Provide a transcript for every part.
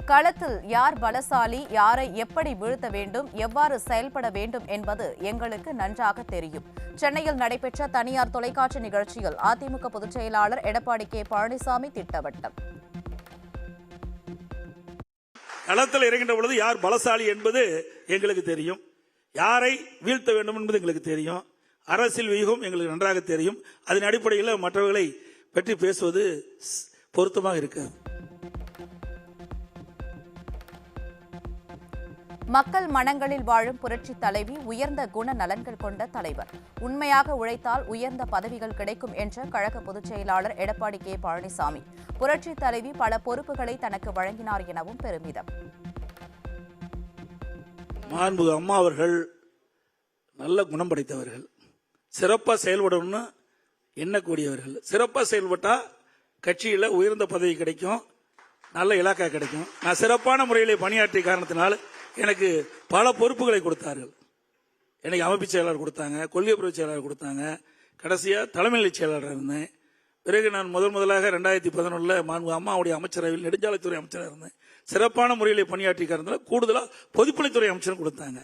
களத்தில் யார் பலசாலி, யாரை எப்படி வீழ்த்த வேண்டும், எவ்வாறு செயல்பட வேண்டும் என்பது எங்களுக்கு நன்றாக தெரியும். சென்னையில் நடைபெற்ற தனியார் தொலைக்காட்சி நிகழ்ச்சியில் அதிமுக பொதுச் செயலாளர் எடப்பாடி கே பழனிசாமி திட்டவட்டம். களத்தில் இறங்கின்ற பொழுது யார் பலசாலி என்பது எங்களுக்கு தெரியும், யாரை வீழ்த்த வேண்டும் என்பது எங்களுக்கு தெரியும், அரசியல் வியூகம் எங்களுக்கு நன்றாக தெரியும். அதன் அடிப்படையில் மற்றவர்களை பற்றி பேசுவது பொருத்தமாக இருக்காது. மக்கள் மனங்களில் வாழும் புரட்சி தலைவி, உயர்ந்த குண நலன்கள் கொண்ட தலைவர். உண்மையாக உழைத்தால் உயர்ந்த பதவிகள் கிடைக்கும் என்ற கழக பொதுச் செயலாளர் எடப்பாடி கே பழனிசாமி. புரட்சி தலைவி பல பொறுப்புகளை தனக்கு வழங்கினார் எனவும் பெருமிதம். மாண்புமிகு அம்மா அவர்கள் நல்ல குணம் படைத்தவர்கள், சிறப்பாக செயல்படணும்னு எண்ணக்கூடியவர்கள். சிறப்பாக செயல்பட்டா கட்சியில் உயர்ந்த பதவி கிடைக்கும், நல்ல இலாக்கா கிடைக்கும். நான் சிறப்பான முறையில் பணியாற்றிய காரணத்தினால் எனக்கு பல பொறுப்புகளை கொடுத்தார்கள். எனக்கு அமைப்பு செயலாளர் கொடுத்தாங்க, கொள்கை பிரிவு செயலாளர் கொடுத்தாங்க, கடைசியாக தலைமைநிலை செயலாளர் இருந்தேன். பிறகு நான் முதலாக 2011 மாண்புமிகு அம்மாவுடைய அமைச்சரவையில் நெடுஞ்சாலைத்துறை அமைச்சராக இருந்தேன். சிறப்பான முறையில் பணியாற்றிய காரணத்தினால் கூடுதலாக பொதுப்பணித்துறை அமைச்சரும் கொடுத்தாங்க.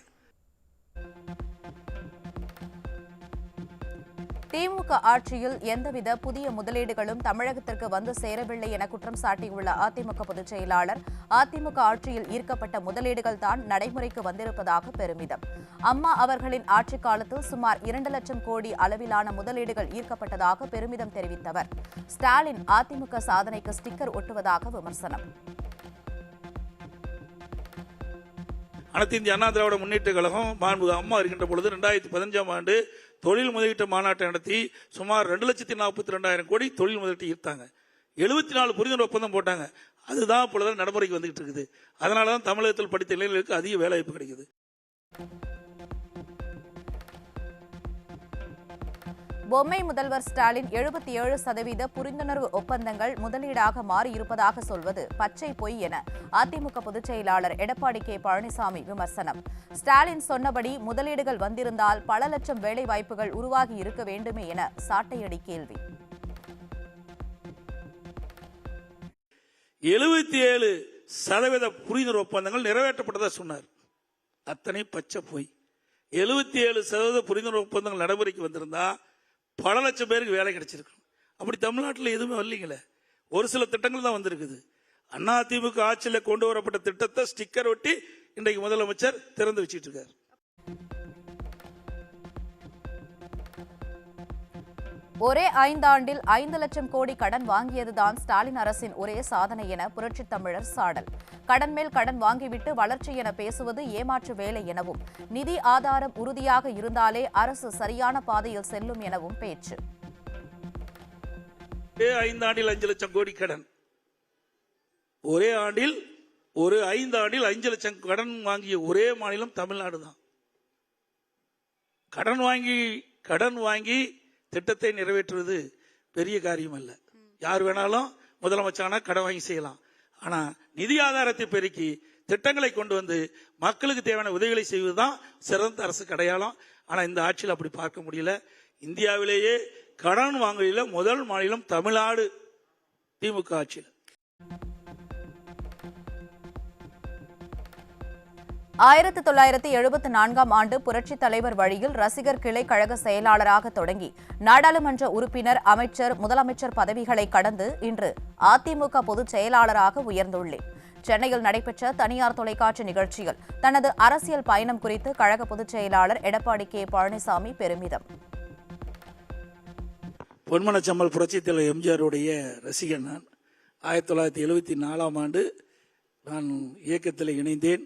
திமுக ஆட்சியில் எந்தவித புதிய முதலீடுகளும் தமிழகத்திற்கு வந்து சேரவில்லை என குற்றம் சாட்டியுள்ள அதிமுக பொதுச் செயலாளர், அதிமுக ஆட்சியில் ஈர்க்கப்பட்ட முதலீடுகள் தான் நடைமுறைக்கு வந்திருப்பதாக பெருமிதம். அம்மா அவர்களின் ஆட்சிக் காலத்தில் சுமார் 2 லட்சம் கோடி அளவிலான முதலீடுகள் ஈர்க்கப்பட்டதாக பெருமிதம் தெரிவித்தவர், ஸ்டாலின் அதிமுக சாதனைக்கு ஸ்டிக்கர் ஒட்டுவதாக விமர்சனம். அனைத்து இந்திய அண்ணா திராவிட முன்னேற்ற கழகம் மாண்புமிகு அம்மா இருக்கின்ற பொழுது 2015ஆம் ஆண்டு தொழில் முதலீட்டு மாநாட்டை நடத்தி சுமார் 2,42,000 கோடி தொழில் முதலீட்டு ஈர்த்தாங்க. 74 புரிந்துணர்வு ஒப்பந்தம் போட்டாங்க. அதுதான் இப்பொழுது நடைமுறைக்கு வந்துகிட்டு இருக்குது. அதனாலதான் தமிழகத்தில் படித்த இளைஞர்களுக்கு அதிக வேலை வாய்ப்பு கிடைக்குது. பொம்மை முதல்வர் ஸ்டாலின் 77% புரிந்துணர்வு ஒப்பந்தங்கள் முதலீடாக மாறியிருப்பதாக சொல்வது பச்சை பொய் என அதிமுக பொதுச் செயலாளர் எடப்பாடி கே பழனிசாமி விமர்சனம். ஸ்டாலின் சொன்னபடி முதலீடுகள் வந்திருந்தால் பல லட்சம் வேலை வாய்ப்புகள் உருவாகி இருக்க வேண்டுமே என சாட்டையடி கேள்வி. 77% புரிந்துணர்வு ஒப்பந்தங்கள் நிறைவேற்றப்பட்டதா சொன்னார். அத்தனை பச்சை பொய். 77% புரிந்துணர்வு ஒப்பந்தங்கள் நடைமுறைக்கு வந்திருந்தா பல லட்சம் பேருக்கு வேலை கிடைச்சிருக்கு. அப்படி தமிழ்நாட்டில் எதுவுமே வரலீங்களே. ஒரு சில திட்டங்கள் தான் வந்திருக்குது. அதிமுக ஆட்சியில் கொண்டு வரப்பட்ட திட்டத்தை ஸ்டிக்கர் ஒட்டி இன்றைக்கு முதலமைச்சர் திறந்து வச்சிட்டு இருக்காரு. ஒரே 5 ஆண்டில் 5 லட்சம் கோடி கடன் வாங்கியதுதான் ஸ்டாலின் அரசின் ஒரே சாதனை என புரட்சித் தமிழர் சாடல். கடன் மேல் கடன் வாங்கிவிட்டு வளர்ச்சி என பேசுவது ஏமாற்று வேலை எனவும், நிதி ஆதாரம் உறுதியாக இருந்தாலே அரசு சரியான பாதையில் செல்லும் எனவும் பேச்சு. 5 ஆண்டில் 5 லட்சம் கோடி கடன். ஒரே ஆண்டில் 5 ஆண்டில் 5 லட்சம் கடன் வாங்கிய ஒரே மாநிலம் தமிழ்நாடு தான். கடன் வாங்கி திட்டத்தை நிறைவேற்றுவது பெரிய காரியம் அல்ல. யார் வேணாலும் முதலமைச்சரான கடன் வாங்கி செய்யலாம். ஆனா நிதி ஆதாரத்தை பெருக்கி திட்டங்களை கொண்டு வந்து மக்களுக்கு தேவையான உதவிகளை செய்வதுதான் சிறந்த அரசுக்கு அடையாளம். ஆனா இந்த ஆட்சியில் அப்படி பார்க்க முடியல. இந்தியாவிலேயே கடன் வாங்கல முதல் மாநிலம் தமிழ்நாடு திமுக ஆட்சியில். 1974ஆம் ஆண்டு புரட்சித் தலைவர் வழியில் ரசிகர் கிளை கழக செயலாளராக தொடங்கி நாடாளுமன்ற உறுப்பினர், அமைச்சர், முதலமைச்சர் பதவிகளை கடந்து இன்று அதிமுக பொதுச் செயலாளராக உயர்ந்துள்ளேன். சென்னையில் நடைபெற்ற தனியார் தொலைக்காட்சி நிகழ்ச்சியில் தனது அரசியல் பயணம் குறித்து கழக பொதுச் செயலாளர் எடப்பாடி கே பழனிசாமி பெருமிதம். பொன்மனச்சம்மல் புரட்சித் தலைவர் எம்ஜிஆருடைய ரசிகன் நான். 1974ஆம் ஆண்டு நான் இயக்கத்தில் இணைந்தேன்.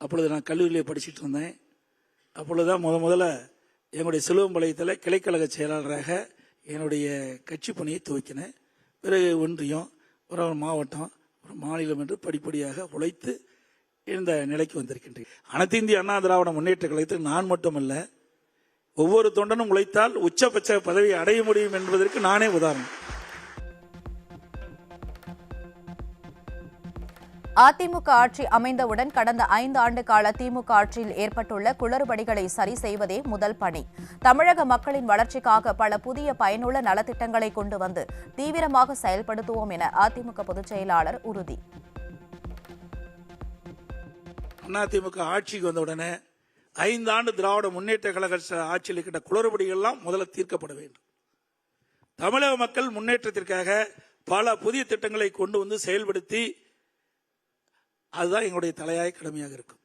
அப்பொழுது நான் கல்லூரியிலே படிச்சுட்டு இருந்தேன். அப்பொழுதுதான் முதல்ல என்னுடைய சிலுவம்பாளையத்தில் கிளைக்கழக செயலாளராக என்னுடைய கட்சி பணியை துவக்கினேன். பிறகு ஒன்றியம், ஒரு மாவட்டம், ஒரு மாநிலம் என்று படிப்படியாக உழைத்து இந்த நிலைக்கு வந்திருக்கின்றேன். அனைத்து இந்திய அண்ணா திராவிட முன்னேற்ற கழகத்தில் நான் மட்டுமல்ல, ஒவ்வொரு தொண்டனும் உழைத்தால் உச்சபட்ச பதவியை அடைய முடியும் என்பதற்கு நானே உதாரணம். அதிமுக ஆட்சி அமைந்தவுடன் கடந்த 5 ஆண்டு கால திமுக ஆட்சியில் ஏற்பட்டுள்ள குளறுபடிகளை சரி செய்வதே முதல் பணி. தமிழக மக்களின் வளர்ச்சிக்காக பல புதிய பயனுள்ள நலத்திட்டங்களை கொண்டு வந்து தீவிரமாக செயல்படுத்துவோம் என அதிமுக பொதுச் செயலாளர் உறுதி. அதிமுக ஆட்சிக்கு வந்த உடனே 5 ஆண்டு திராவிட முன்னேற்ற கழக ஆட்சியில் இருக்கின்ற குளறுபடிகள்லாம் முதல்ல தீர்க்கப்பட வேண்டும். தமிழக மக்கள் முன்னேற்றத்திற்காக பல புதிய திட்டங்களை கொண்டு வந்து செயல்படுத்தி அதுதான் எங்களுடைய தலையாய கடமையாக இருக்கும்.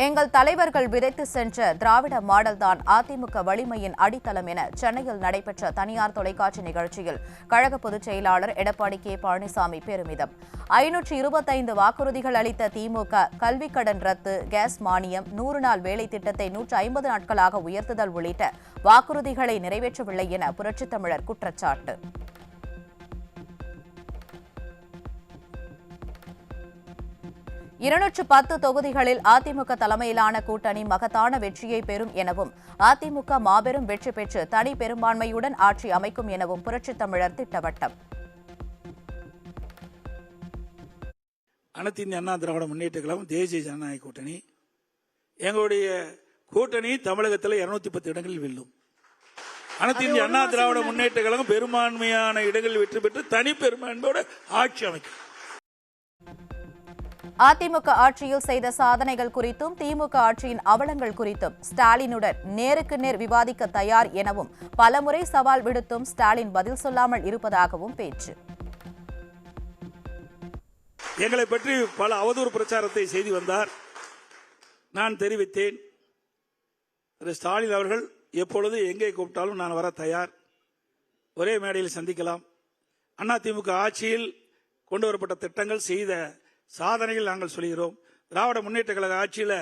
எங்கள் தலைவர்கள் விதைத்து சென்ற திராவிட மாடல் தான் அதிமுக வலிமையின் அடித்தளம் என சென்னையில் நடைபெற்ற தனியார் தொலைக்காட்சி நிகழ்ச்சியில் கழக பொதுச் செயலாளர் எடப்பாடி கே பழனிசாமி பெருமிதம். 525 வாக்குறுதிகள் அளித்த திமுக கல்விக் கடன் ரத்து, கேஸ் மானியம், 100 நாள் வேலை திட்டத்தை 150 நாட்களாக உயர்த்துதல் உள்ளிட்ட வாக்குறுதிகளை நிறைவேற்றவில்லை என புரட்சித் தமிழர் குற்றச்சாட்டு. 210 தொகுதிகளில் அதிமுக தலைமையிலான கூட்டணி மகத்தான வெற்றியை பெறும் எனவும் அதிமுக மாபெரும் வெற்றி பெற்று தனி பெரும்பான்மையுடன் ஆட்சி அமைக்கும் எனவும் புரட்சித் தமிழர் திட்டவட்டம். அனைத்து இந்திய அண்ணா திராவிட முன்னேற்ற கழகம், தேசிய ஜனநாயக கூட்டணி, எங்களுடைய கூட்டணி தமிழகத்தில் 210 இடங்களில் வெல்லும். அனைத்து இந்திய அண்ணா திராவிட முன்னேற்ற கழகம் பெரும்பான்மையான இடங்களில் வெற்றி பெற்று தனி பெரும்பான்மையோட ஆட்சி அமைக்கும். அதிமுக ஆட்சியில் செய்த சாதனைகள் குறித்தும் திமுக ஆட்சியின் அவலங்கள் குறித்தும் ஸ்டாலினுடன் நேருக்கு நேர் விவாதிக்க தயார் எனவும் பலமுறை சவால் விடுத்தும் ஸ்டாலின் பதில் சொல்லாமல் இருப்பதாகவும் பேச்சு. எங்களை பற்றி பல அவதூறு பிரச்சாரத்தை செய்து வந்தார். நான் தெரிவித்தேன், ஸ்டாலின் அவர்கள் எப்பொழுது எங்கே கூப்பிட்டாலும் நான் வர தயார், ஒரே மேடையில் சந்திக்கலாம். அதிமுக ஆட்சியில் கொண்டு வரப்பட்ட திட்டங்கள், செய்த சாதனைகள் நாங்கள் சொல்கிறோம். திராவிட முன்னேற்ற கழக ஆட்சியில்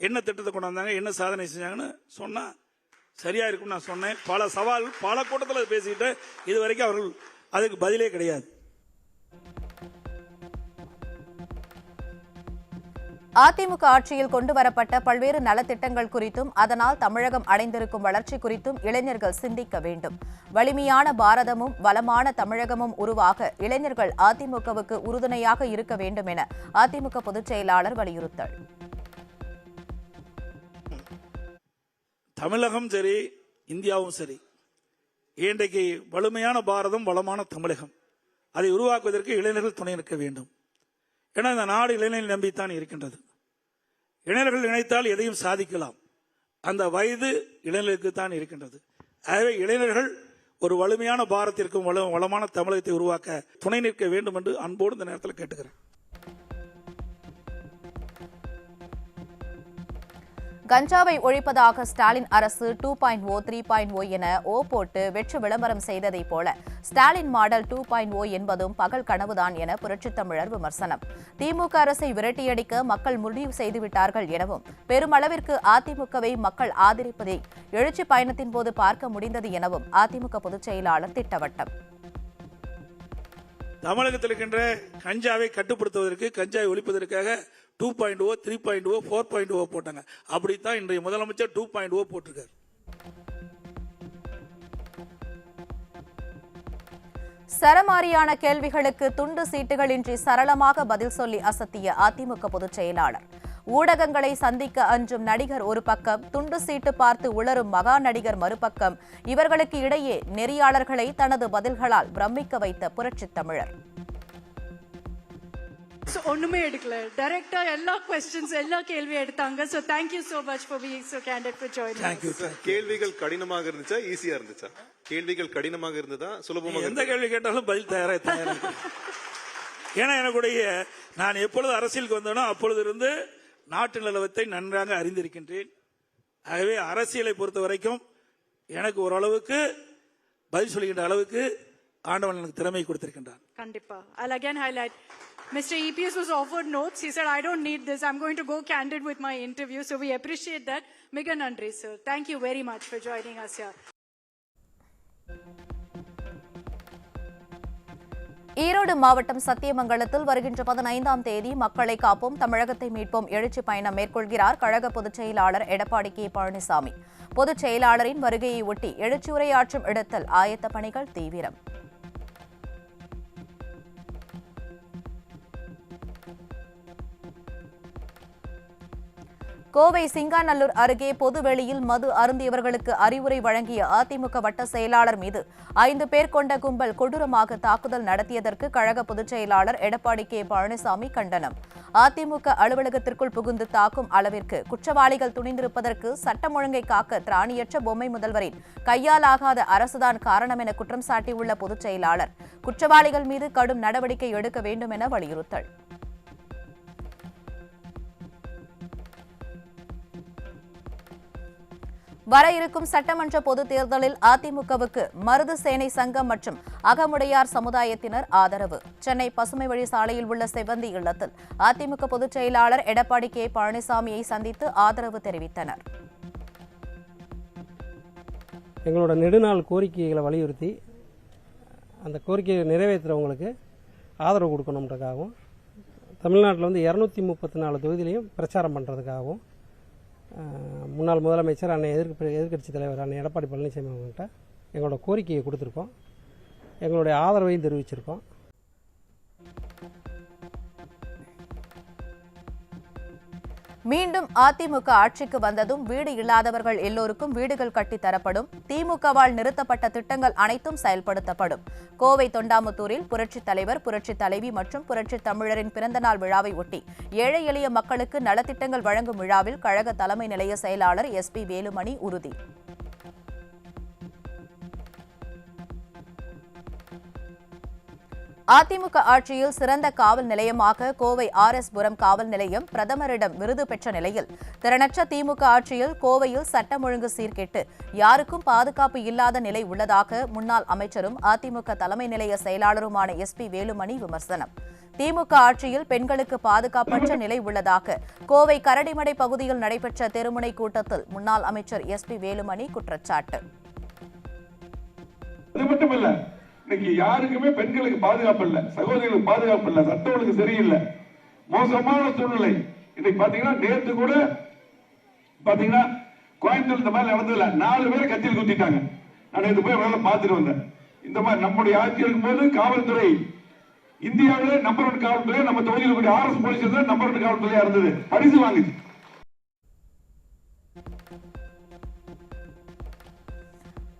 என்ன திட்டத்தை கொண்டு வந்தாங்க, என்ன சாதனை செஞ்சாங்கன்னு சொன்னா சரியா இருக்கும் நான் சொன்னேன். பல சவால், பல கூட்டத்தில் பேசிக்கிட்டு இதுவரைக்கும் அவர்கள் அதுக்கு பதிலே கிடையாது. அதிமுக ஆட்சியில் கொண்டுவரப்பட்ட பல்வேறு நலத்திட்டங்கள் குறித்தும் அதனால் தமிழகம் அடைந்திருக்கும் வளர்ச்சி குறித்தும் இளைஞர்கள் சிந்திக்க வேண்டும். வலிமையான பாரதமும் வளமான தமிழகமும் உருவாக இளைஞர்கள் அதிமுகவுக்கு உறுதுணையாக இருக்க வேண்டும் என அதிமுக பொதுச் செயலாளர் வலியுறுத்தல். தமிழகம் சரி, இந்தியாவும் சரி, இன்றைக்கு வலிமையான பாரதம், வளமான தமிழகம், அதை உருவாக்குவதற்கு இளைஞர்கள் துணை நிற்க வேண்டும். ஏன்னா இந்த நாடு இளைஞர்கள் நம்பித்தான் இருக்கின்றது. இளைஞர்கள் நினைத்தால் எதையும் சாதிக்கலாம். அந்த வயது இளைஞர்களுக்கு தான் இருக்கின்றது. ஆகவே இளைஞர்கள் ஒரு வலிமையான பாரதத்திற்கும் வளமான தமிழகத்தை உருவாக்க துணை நிற்க வேண்டும் என்று அன்போடு இந்த நேரத்தில் கேட்டுக்கிறேன். கஞ்சாவை ஒழிப்பதாக ஸ்டாலின் அரசு 2.0, 3.0 என ஓ போட்டு வெற்று விளம்பரம் செய்ததைப் போல ஸ்டாலின் மாடல் 2.0 என்பதும் பகல் கனவுதான் என புரட்சித் தமிழர் விமர்சனம். திமுக அரசை விரட்டியடிக்க மக்கள் முடிவு செய்துவிட்டார்கள் எனவும் பெருமளவிற்கு அதிமுகவை மக்கள் ஆதரிப்பதை எழுச்சி பயணத்தின் போது பார்க்க முடிந்தது எனவும் அதிமுக பொதுச் செயலாளர் திட்டவட்டம். தமிழகத்தில் இருக்கின்ற கஞ்சாவை கட்டுப்படுத்துவதற்கு, கஞ்சாவை ஒழிப்பதற்காக 2.0, 3.0, 4.0 போட்டாங்க. அப்படித்தான் இன்றைய முதலமைச்சர் 2.0 போட்டிருக்கார். சரமாரியான கேள்விகளுக்கு துண்டு சீட்டுகளின்றி சரளமாக பதில் சொல்லி அசத்திய அதிமுக பொதுச் செயலாளர். ஊடகங்களை சந்திக்க அஞ்சும் நடிகர் ஒரு பக்கம், துண்டு சீட்டு பார்த்து உளரும் மகா நடிகர் மறுபக்கம். இவர்களுக்கு இடையே நெறியாளர்களை தனது பதில்களால் பிரமிக்க வைத்த புரட்சித் தமிழர். ஒண்ணுமே எடுக்கல, டைரக்டா எல்லா क्वेश्चंस எல்லா கேள்வி எடுத்தாங்க. So thank you so much for being so candid for joining us. Thank you sir. கேள்விகள் கடினமாக இருந்துச்சா, ஈஸியா இருந்துச்சா? கேள்விகள் கடினமாக இருந்ததா, சுலபமாக? எந்த கேள்வி கேட்டாலும் பதில் தயாரா. ஏன்னா எனக்குடைய, நான் எப்பொழுது அரசியலுக்கு வந்தேனோ அப்பொழுது இருந்து நாட்டு நிலவரத்தை நன்றாக அறிந்திருக்கின்றேன். ஆகவே அரசியலை பொறுத்த வரைக்கும் எனக்கு ஓரளவுக்கு பதில் சொல்கின்ற அளவுக்கு ஆண்டவன் எனக்கு திறமை கொடுத்திருக்கின்றான். கண்டிப்பா. I'll again highlight, Mr. EPS was offered notes. He said, I don't need this. I'm going to go candid with my interview. So we appreciate that. Miga Nandri, sir. Thank you very much for joining us here. Erode மாவட்டம் சத்தியமங்கலத்தில் வருகின்ற 15ஆம் தேதி மக்களை காப்போம், தமிழகத்தை மீட்போம் எழுச்சி பயணம் மேற்கொள்கிறார் கழக பொதுச் செயலாளர் எடப்பாடி கே பழனிசாமி. பொதுச் செயலாளரின் வருகையை ஒட்டி எழுச்சியுரையாற்றும் இடத்தில் ஆயத்த பணிகள் தீவிரம். கோவை சிங்காநல்லூர் அருகே பொதுவெளியில் மது அருந்தியவர்களுக்கு அறிவுரை வழங்கிய அதிமுக வட்ட செயலாளர் மீது 5 பேர் கொண்ட கும்பல் கொடூரமாக தாக்குதல் நடத்தியதற்கு கழக பொதுச் செயலாளர் எடப்பாடி கே பழனிசாமி கண்டனம். அதிமுக அலுவலகத்திற்குள் புகுந்து தாக்கும் அளவிற்கு குற்றவாளிகள் துணிந்திருப்பதற்கு சட்டம் ஒழுங்கை காக்க திராணியற்ற பொம்மை முதல்வரின் கையாலாகாத அரசுதான் காரணம் என குற்றம் சாட்டியுள்ள பொதுச் செயலாளர் குற்றவாளிகள் மீது கடும் நடவடிக்கை எடுக்க வேண்டும் என வலியுறுத்தல். வர இருக்கும் சட்டமன்ற பொதுத் தேர்தலில் அதிமுகவுக்கு மருது சேனை சங்கம் மற்றும் அகமுடையார் சமுதாயத்தினர் ஆதரவு. சென்னை பசுமை வழி சாலையில் உள்ள செவ்வந்தி இல்லத்தில் அதிமுக பொதுச் செயலாளர் எடப்பாடி கே பழனிசாமியை சந்தித்து ஆதரவு தெரிவித்தனர். எங்களோட நெடுநாள் கோரிக்கைகளை வலியுறுத்தி அந்த கோரிக்கையை நிறைவேற்றுறவங்களுக்கு ஆதரவு கொடுக்கணுன்றதுக்காகவும் தமிழ்நாட்டில் 234 தொகுதியிலையும் பிரச்சாரம் பண்ணுறதுக்காகவும் முன்னாள் முதலமைச்சர் அன்னை எதிர்க்கட்சி தலைவர் அன்னை எடப்பாடி பழனிசாமி அவங்கள்ட்ட எங்களோட கோரிக்கையை கொடுத்துருக்கோம். எங்களுடைய ஆதரவையும் தெரிவிச்சிருக்கோம். மீண்டும் அதிமுக ஆட்சிக்கு வந்ததும் வீடு இல்லாதவர்கள் எல்லோருக்கும் வீடுகள் கட்டித் தரப்படும். திமுகவால் நிறுத்தப்பட்ட திட்டங்கள் அனைத்தும் செயல்படுத்தப்படும். கோவை தொண்டாமுத்தூரில் புரட்சித் தலைவர், புரட்சித் தலைவி மற்றும் புரட்சித் தமிழரின் பிறந்தநாள் விழாவை ஒட்டி ஏழை எளிய மக்களுக்கு நலத்திட்டங்கள் வழங்கும் விழாவில் கழக தலைமை நிலைய செயலாளர் SP வேலுமணி உறுதி. அதிமுக ஆட்சியில் சிறந்த காவல் நிலையமாக கோவை RS புரம் காவல் நிலையம் பிரதமரிடம் விருது பெற்ற நிலையில் திறனற்ற திமுக ஆட்சியில் கோவையில் சட்டம் ஒழுங்கு சீர்கெட்டு யாருக்கும் பாதுகாப்பு இல்லாத நிலை உள்ளதாக முன்னாள் அமைச்சரும் அதிமுக தலைமை நிலைய செயலாளருமான SP வேலுமணி விமர்சனம். திமுக ஆட்சியில் பெண்களுக்கு பாதுகாப்பற்ற நிலை உள்ளதாக கோவை கரடிமடை பகுதியில் நடைபெற்ற தெருமுனை கூட்டத்தில் முன்னாள் அமைச்சர் SP வேலுமணி குற்றச்சாட்டு. இன்னைக்கு யாருக்குமே பெண்களுக்கு பாதுகாப்பு இல்ல, சகோதரிகளுக்கு பாதுகாப்பு இல்ல, சட்ட ஒழுங்கு சரியில்லை, மோசமான சூழ்நிலை. இன்னைக்கு பாத்தீங்கன்னா நேற்று கூட பாத்தீங்கன்னா கோயம்புத்தூர் இந்த மாதிரி நடந்ததுல 4 பேரை கத்தியில் குத்திட்டாங்க. நான் இது போய் வேலை பார்த்துட்டு வந்தேன். இந்த மாதிரி நம்முடைய ஆட்சி இருக்கும்போது காவல்துறை இந்தியாவிலே நம்பர் 1 காவல்துறை, நம்ம தொகுதியில் கூடிய RS போலீஸ் தான் நம்பர் 1 காவல்துறையா இருந்தது, பரிசு வாங்குச்சு.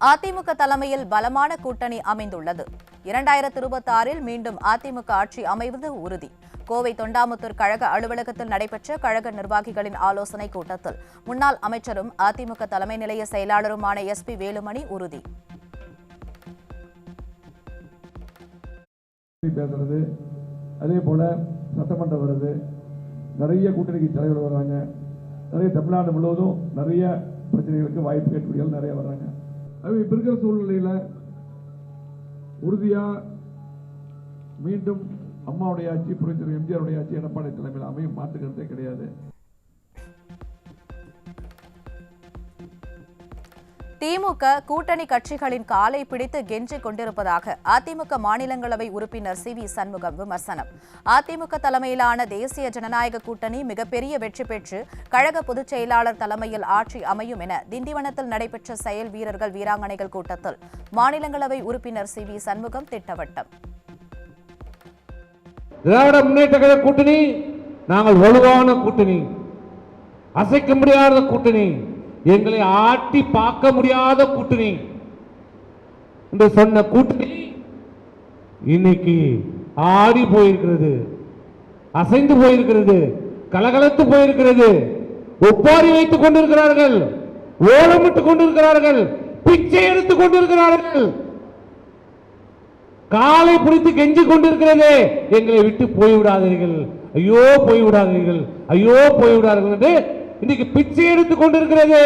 அதிமுக தலைமையில் பலமான கூட்டணி அமைந்துள்ளது. 2026இல் மீண்டும் அதிமுக ஆட்சி அமைவது உறுதி. கோவை தொண்டாமுத்தூர் கழக அலுவலகத்தில் நடைபெற்ற கழக நிர்வாகிகளின் ஆலோசனை கூட்டத்தில் முன்னாள் அமைச்சரும் அதிமுக தலைமை நிலைய செயலாளருமான SP வேலுமணி உறுதி. அதே போல சட்டமன்றம் வருது, நிறைய கூட்டணிக்கு தலைவர் வர்றாங்க, நிறைய தமிழ்நாடு முழுவதும் நிறைய பிரச்சனைகளுக்கு வாய்ப்பு கேட்கக்கூடியவர்கள் நிறைய வர்றாங்க. இப்ப இருக்கிற சூழ்நிலையில உறுதியா மீண்டும் அம்மாவுடைய ஆட்சி, புரட்சித்தலைவர் எம்ஜிஆருடைய ஆட்சி எடப்பாடி தலைமையில் அமையும், மாற்றுக்கிறதே கிடையாது. திமுக கூட்டணி கட்சிகளின் காலை பிடித்து கெஞ்சிக் கொண்டிருப்பதாக அதிமுக மாநிலங்களவை உறுப்பினர் CV சண்முகம் விமர்சனம். அதிமுக தலைமையிலான தேசிய ஜனநாயக கூட்டணி மிகப்பெரிய வெற்றி பெற்று கழக பொதுச் செயலாளர் தலைமையில் ஆட்சி அமையும் என திண்டிவனத்தில் நடைபெற்ற செயல் வீரர்கள் வீராங்கனைகள் கூட்டத்தில் மாநிலங்களவை உறுப்பினர் CV சண்முகம் திட்டவட்டம். திராவிட முன்னேற்ற கழக கூட்டணி நாங்கள் வலுவான கூட்டணி, அசைக்க முடியாத கூட்டணி, எங்களை ஆட்டி பார்க்க முடியாத கூட்டணி என்று சொன்ன கூட்டணி இன்னைக்கு ஆடி போயிருக்கிறது, அசைந்து போயிருக்கிறது, கலகலத்து போயிருக்கிறது. ஒப்பாரி வைத்துக் கொண்டிருக்கிறார்கள், ஓலமிட்டுக் கொண்டிருக்கிறார்கள், பிச்சை எடுத்துக் கொண்டிருக்கிறார்கள், காலை பிடித்து கெஞ்சிக் கொண்டிருக்கிறது. எங்களை விட்டு போய்விடாதீர்கள், ஐயோ போய்விடாதீர்கள், ஐயோ போய்விடாதீர்கள் என்று இன்னைக்கு பிச்சை எடுத்துக் கொண்டிருக்கிறது.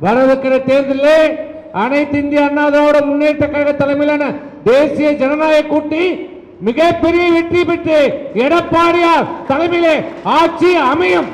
வரவிருக்கிற தேர்தலில் அனைத்து இந்திய அண்ணா திராவிட முன்னேற்ற கழக தலைமையிலான தேசிய ஜனநாயக கூட்டணி மிகப்பெரிய வெற்றி பெற்று எடப்பாடியார் தலைமையிலே ஆட்சி அமையும்.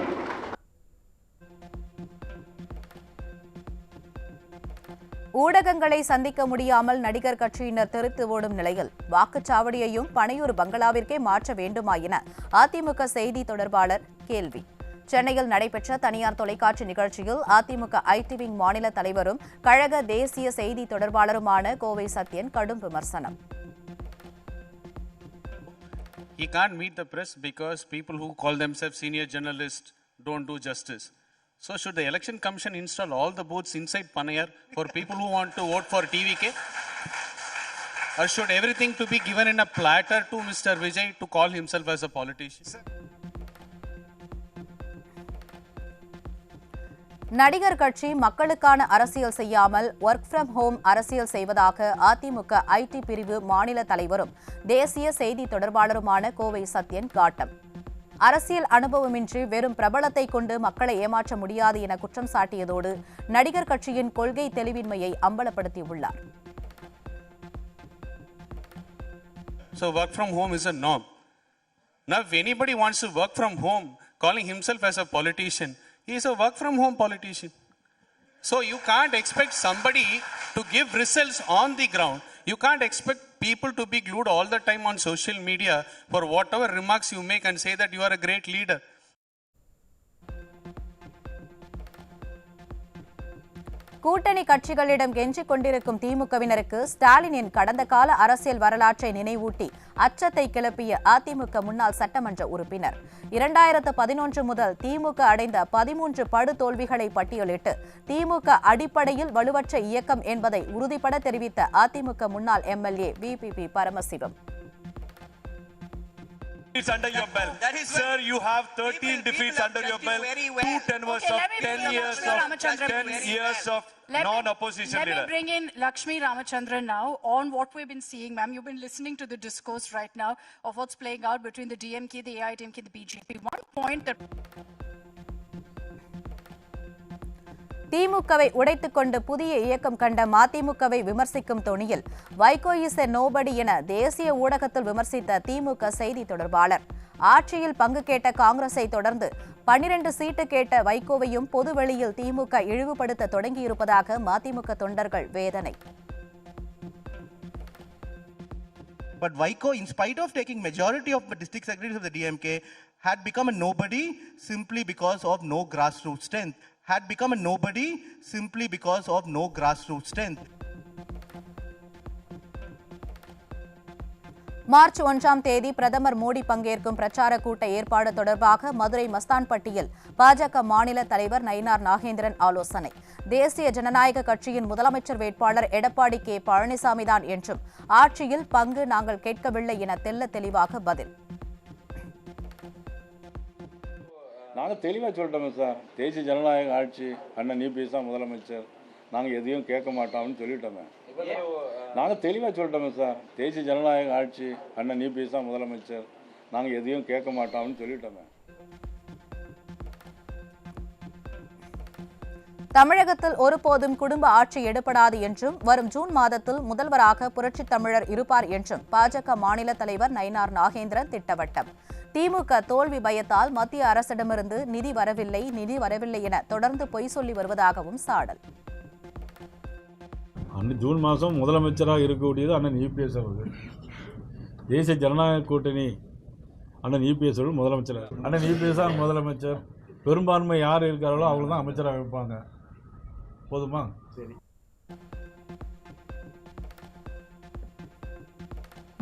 ஊடகங்களை சந்திக்க முடியாமல் நடிகர் கட்சியினர் தெரித்து ஓடும் நிலையில் வாக்குச்சாவடியையும் பனையூர் பங்களாவிற்கே மாற்ற வேண்டுமா என அதிமுக செய்தி தொடர்பாளர் கேள்வி. சென்னையில் நடைபெற்ற தனியார் தொலைக்காட்சி நிகழ்ச்சியில் அதிமுக IT விங் மாநில தலைவரும் கழக தேசிய செய்தி தொடர்பாளருமான கோவை சத்யன் கடும் விமர்சனம். He can't meet the press because people who call themselves senior journalists don't do justice. So should the election commission install all the booths inside Panayar for people who want to vote for TVK? Or should everything to be given in a platter to Mr. Vijay to call himself as a politician? நடிகர் கட்சி மக்களுக்கான அரசியல் செய்யாமல் work from home அரசியல் செய்வதாக AIADMK ID பிரிவு மாநில தலைவரும் தேசிய செய்தி தொடர்பாளருமான கோவை சத்யன் காட்டம். அரசியல் அனுபவமின்றி வெறும் பிரபலத்தை கொண்டு மக்களை ஏமாற்ற முடியாது என குற்றம் சாட்டியதோடு நடிகர் கட்சியின் கொள்கை தெளிவின்மையை அம்பலப்படுத்தியுள்ளார். So work from home is a norm. Now if anybody wants to work from home calling himself as a politician, he is a work from home politician. So you can't expect somebody to give results on the ground. You can't expect people to be glued all the time on social media for whatever remarks you make and say that you are a great leader. கூட்டணி கட்சிகளிடம் கெஞ்சிக் கொண்டிருக்கும் திமுகவினருக்கு ஸ்டாலினின் கடந்த கால அரசியல் வரலாற்றை நினைவூட்டி அச்சத்தை கிளப்பிய அதிமுக முன்னாள் சட்டமன்ற உறுப்பினர் 2011 முதல் திமுக அடைந்த 13 படுதோல்விகளை பட்டியலிட்டு திமுக அடிப்படையில் வலுவற்ற இயக்கம் என்பதை உறுதிபட தெரிவித்த அதிமுக முன்னாள் MLA VPP Paramasivam. It's under your belt. Sir, you have 13 defeats under your belt. 2 tenures of 10 years of non-opposition leader. Let me bring in Lakshmi Ramachandran now on what we've been seeing, ma'am. You've been listening to the discourse right now of what's playing out between the DMK, the AIDMK, the BJP. One point that திமுகவை உடைத்துக் கொண்டு புதிய இயக்கம் கண்ட மதிமுகவை விமர்சிக்கும் தொனியில் Vaiko is a nobody என தேசிய ஊடகத்தில் விமர்சித்த திமுக செய்தி தொடர்பாளர். ஆட்சியில் பங்கு கேட்ட காங்கிரஸை தொடர்ந்து 12 சீட்டு கேட்ட வைகோவையும் பொதுவெளியில் திமுக இழிவுபடுத்த தொடங்கியிருப்பதாக மதிமுக தொண்டர்கள் வேதனை. But Vaiko, in spite of taking majority of the district secretaries of the DMK, had become a nobody simply because of no grassroots strength. Had become a nobody simply because of no grassroots strength. March 1ஆம் தேதி பிரதமர் மோடி பங்கேற்கும் பிரச்சார கூட்ட ஏற்பாடு தொடர்பாக மதுரை மஸ்தான்பட்டியில் பாஜக மாநில தலைவர் நயினார் நாகேந்திரன் ஆலோசனை. தேசிய ஜனநாயக கட்சியின் முதலமைச்சர் வேட்பாளர் எடப்பாடி கே பழனிசாமிதான் என்றும் ஆட்சியில் பங்கு நாங்கள் கேட்கவில்லை என தெள்ள தெளிவாக பதில். நாங்கள் தெளிவாக சொல்லிட்டோமே சார், தேசிய ஜனநாயக ஆட்சி அண்ணன் இபிஎஸ் தான் முதலமைச்சர், நாங்கள் எதையும் கேட்க மாட்டோம்னு சொல்லிட்டோமே. நாங்கள் தெளிவாக சொல்லிட்டோமே சார், தேசிய ஜனநாயக ஆட்சி அண்ணன் இபிஎஸ் தான் முதலமைச்சர், நாங்கள் எதையும் கேட்க மாட்டோம்னு சொல்லிட்டோமே. தமிழகத்தில் ஒருபோதும் குடும்ப ஆட்சி எடுபடாது என்றும் வரும் ஜூன் மாதத்தில் முதல்வராக புரட்சித் தமிழர் இருப்பார் என்றும் பாஜக மாநில தலைவர் நயினார் நாகேந்திரன் திட்டவட்டம். திமுக தோல்வி பயத்தால் மத்திய அரசிடமிருந்து நிதி வரவில்லை என தொடர்ந்து பொய் சொல்லி வருவதாகவும் சாடல். ஜூன் மாதம் முதலமைச்சராக இருக்கக்கூடியது அண்ணன் இபிஎஸ் அவர்கள். தேசிய ஜனநாயக கூட்டணி அண்ணன் இபிஎஸ் அவர்கள் முதலமைச்சர். அண்ணன் இபிஎஸ் தான் முதலமைச்சர். பெரும்பான்மை யார் இருக்கார்களோ அவங்க தான் அமைச்சராக வைப்பாங்க. போதுமா? சரி.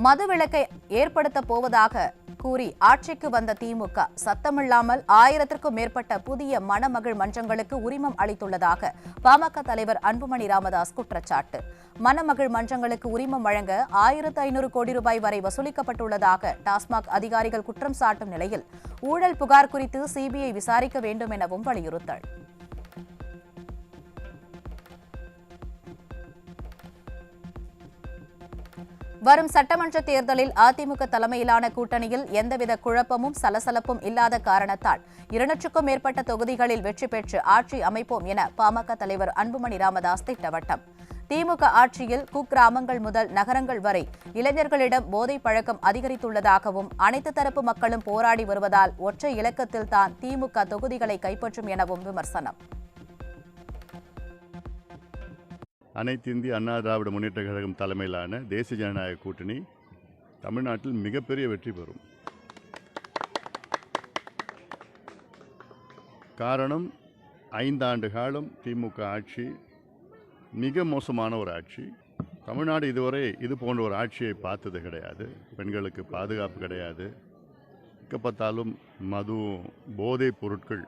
மதுவிலக்கை ஏற்படுத்த போவதாக கூறி ஆட்சிக்கு வந்த திமுக சத்தமில்லாமல் 1000க்கும் மேற்பட்ட புதிய மணமகள் மன்றங்களுக்கு உரிமம் அளித்துள்ளதாக பாமக தலைவர் அன்புமணி ராமதாஸ் குற்றச்சாட்டு. மணமகள் மன்றங்களுக்கு உரிமம் வழங்க 1500 கோடி ரூபாய் வரை வசூலிக்கப்பட்டுள்ளதாக டாஸ்மாக் அதிகாரிகள் குற்றம் சாட்டும் நிலையில் ஊழல் புகார் குறித்து சிபிஐ விசாரிக்க வேண்டும் எனவும் வலியுறுத்தல். வரும் சட்டமன்ற தேர்தலில் அதிமுக தலைமையிலான கூட்டணியில் எந்தவித குழப்பமும் சலசலப்பும் இல்லாத காரணத்தால் 200க்கும் மேற்பட்ட தொகுதிகளில் வெற்றி பெற்று ஆட்சி அமைப்போம் என பாமக தலைவர் அன்புமணி ராமதாஸ் திட்டவட்டம். திமுக ஆட்சியில் குக்கிராமங்கள் முதல் நகரங்கள் வரை இளைஞர்களிடம் போதைப் பழக்கம் அதிகரித்துள்ளதாகவும் அனைத்து தரப்பு மக்களும் போராடி வருவதால் ஒற்றை இலக்கத்தில் தான் திமுக தொகுதிகளை கைப்பற்றும் எனவும் விமர்சனம். அனைத்து இந்திய அண்ணா திராவிட முன்னேற்ற கழகம் தலைமையிலான தேசிய ஜனநாயக கூட்டணி தமிழ்நாட்டில் மிகப்பெரிய வெற்றி பெறும். காரணம் 5 ஆண்டு காலம் திமுக ஆட்சி மிக மோசமான ஒரு ஆட்சி. தமிழ்நாடு இதுவரை இது போன்ற ஒரு ஆட்சியை பார்த்தது கிடையாது. பெண்களுக்கு பாதுகாப்பு கிடையாது. பார்த்தாலும் மது, போதைப் பொருட்கள்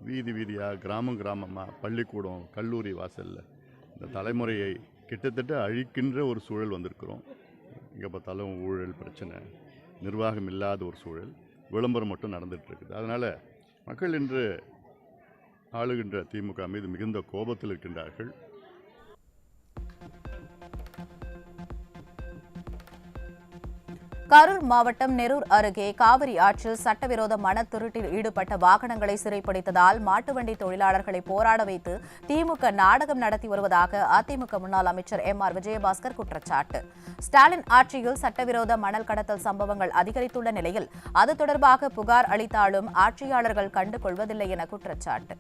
வீதி வீதியாக கிராமம் கிராமமாக பள்ளிக்கூடம் கல்லூரி வாசலில் இந்த தலைமுறையை கிட்டத்தட்ட அழிக்கின்ற ஒரு சூழல் வந்திருக்கிறோம். இங்கே பார்த்தாலும் ஊழல் பிரச்சனை, நிர்வாகம் இல்லாத ஒரு சூழல், விளம்பரம் மட்டும் நடந்துகிட்டு இருக்குது. அதனால் மக்கள் இன்று ஆளுகின்ற திமுக மீது மிகுந்த கோபத்தில் இருக்கின்றார்கள். கரூர் மாவட்டம் நெரூர் அருகே காவிரி ஆற்றில் சட்டவிரோத மண திருட்டில் ஈடுபட்ட வாகனங்களை சிறைப்பிடித்ததால் மாட்டுவண்டி தொழிலாளர்களை போராட வைத்து திமுக நாடகம் நடத்தி வருவதாக அதிமுக முன்னாள் அமைச்சர் MR விஜயபாஸ்கர் குற்றச்சாட்டு. ஸ்டாலின் ஆட்சியில் சட்டவிரோத மணல் கடத்தல் சம்பவங்கள் அதிகரித்துள்ள நிலையில் அது தொடர்பாக புகார் அளித்தாலும் ஆட்சியாளர்கள் கண்டுகொள்வதில்லை என குற்றச்சாட்டு.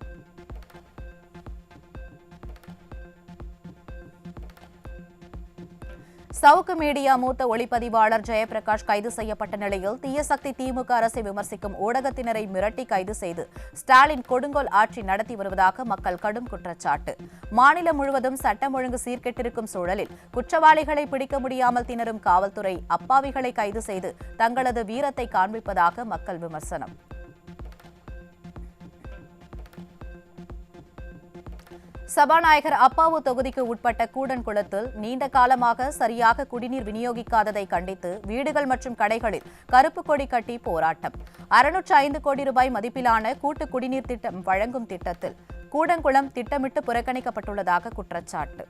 சவுக்கு மீடியா மூத்த ஒளிப்பதிவாளர் ஜெயபிரகாஷ் கைது செய்யப்பட்ட நிலையில் தீயசக்தி திமுக அரசை விமர்சிக்கும் ஊடகத்தினரை மிரட்டி கைது செய்து ஸ்டாலின் கொடுங்கோல் ஆட்சி நடத்தி வருவதாக மக்கள் கடும் குற்றச்சாட்டு. மாநிலம் முழுவதும் சட்டம் ஒழுங்கு சீர்கெட்டிருக்கும் சூழலில் குற்றவாளிகளை பிடிக்க முடியாமல் திணறும் காவல்துறை அப்பாவிகளை கைது செய்து தங்களது வீரத்தை காண்பிப்பதாக மக்கள் விமர்சனம். சபாநாயகர் அப்பாவு தொகுதிக்கு உட்பட்ட கூடன்குளத்தில் நீண்ட காலமாக சரியாக குடிநீர் விநியோகிக்காததை கண்டித்து வீடுகள் மற்றும் கடைகளில் கருப்பு கொடி கட்டி போராட்டம். 605 கோடி ரூபாய் மதிப்பிலான கூட்டு குடிநீர் திட்டம் வழங்கும் திட்டத்தில் கூடன்குளம் திட்டமிட்டு புறக்கணிக்கப்பட்டுள்ளதாக குற்றச்சாட்டு.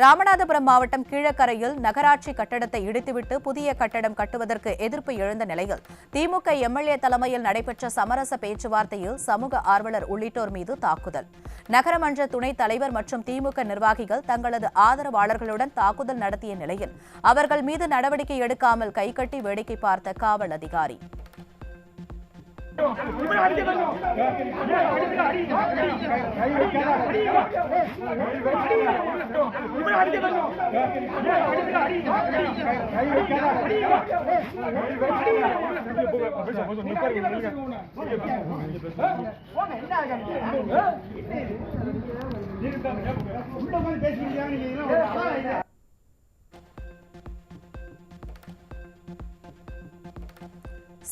ராமநாதபுரம் மாவட்டம் கீழக்கரையில் நகராட்சி கட்டடத்தை இடித்துவிட்டு புதிய கட்டடம் கட்டுவதற்கு எதிர்ப்பு எழுந்த நிலையில் திமுக MLA தலைமையில் நடைபெற்ற சமரச பேச்சுவார்த்தையில் சமூக ஆர்வலர் உள்ளிட்டோர் மீது தாக்குதல். நகரமன்ற துணைத் தலைவர் மற்றும் திமுக நிர்வாகிகள் தங்களது ஆதரவாளர்களுடன் தாக்குதல் நடத்திய நிலையில் அவர்கள் மீது நடவடிக்கை எடுக்காமல் கைகட்டி வேடிக்கை பார்த்த காவல் அதிகாரி.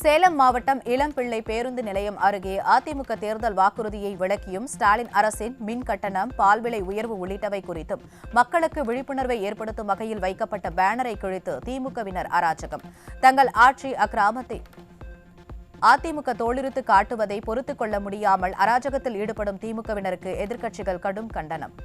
சேலம் மாவட்டம் இளம்பிள்ளை பேருந்து நிலையம் அருகே அதிமுக தேர்தல் வாக்குறுதியை விளக்கியும் ஸ்டாலின் அரசின் மின் கட்டணம், பால் விலை உயர்வு உள்ளிட்டவை குறித்தும் மக்களுக்கு விழிப்புணர்வை ஏற்படுத்தும் வகையில் வைக்கப்பட்ட பேனரை கிழித்து திமுகவினர் அராஜகம். தங்கள் ஆட்சி அக்கிராமத்தை அதிமுக தோளிருத்து காட்டுவதை பொறுத்துக் கொள்ள முடியாமல் அராஜகத்தில் ஈடுபடும் திமுகவினருக்கு எதிர்க்கட்சிகள் கடும் கண்டனம்.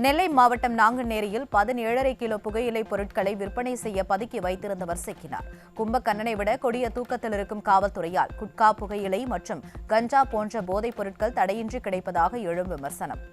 நெல்லை மாவட்டம் நாங்குநேரியில் 17.5 கிலோ புகையிலை பொருட்களை விற்பனை செய்ய பதுக்கி வைத்திருந்தவர் சிக்கினார். கும்பக்கண்ணனை விட கொடிய தூக்கத்தில் இருக்கும் காவல்துறையால் குட்கா, புகையிலை மற்றும் கஞ்சா போன்ற போதைப் பொருட்கள் தடையின்றி கிடைப்பதாக எழும் விமர்சனம்.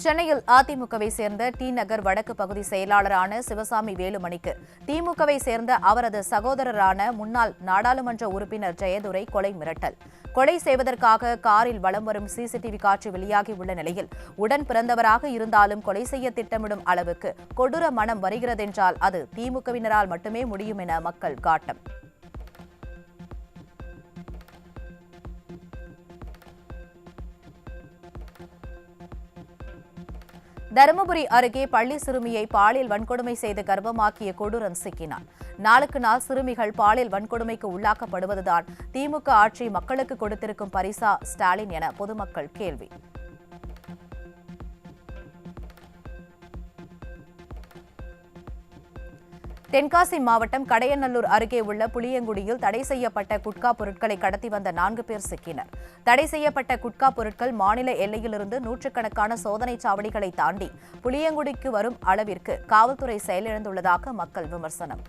சென்னையில் அதிமுகவை சேர்ந்த டி நகர் வடக்கு பகுதி செயலாளரான சிவசாமி வேலுமணிக்கு திமுகவை சேர்ந்த அவரது சகோதரரான முன்னாள் நாடாளுமன்ற உறுப்பினர் ஜெயதுரை கொலை மிரட்டல். கொலை செய்வதற்காக காரில் வலம் வரும் CCTV காட்சி வெளியாகியுள்ள நிலையில் உடன் பிறந்தவராக இருந்தாலும் கொலை செய்ய திட்டமிடும் அளவுக்கு கொடூர மனம் வருகிறதென்றால் அது திமுகவினரால் மட்டுமே முடியும் என மக்கள் காட்டம். தருமபுரி அருகே பள்ளி சிறுமியை பாலியல் வன்கொடுமை செய்து கர்ப்பமாக்கிய கொடூரன் சிக்கினான். நாளுக்கு நாள் சிறுமிகள் பாலியல் வன்கொடுமைக்கு உள்ளாக்கப்படுவதுதான் திமுக ஆட்சி மக்களுக்கு கொடுத்திருக்கும் பரிசா ஸ்டாலின் என பொதுமக்கள் கேள்வி. தென்காசி மாவட்டம் கடையநல்லூர் அருகே உள்ள புளியங்குடியில் தடை செய்யப்பட்ட குட்கா பொருட்களை கடத்தி வந்த 4 பேர் சிக்கினர். தடை செய்யப்பட்ட குட்கா பொருட்கள் மாநில எல்லையிலிருந்து நூற்றுக்கணக்கான சோதனைச் சாவடிகளை தாண்டி புளியங்குடிக்கு வரும் அளவிற்கு காவல்துறை செயலிழந்துள்ளதாக மக்கள் விமர்சனம்.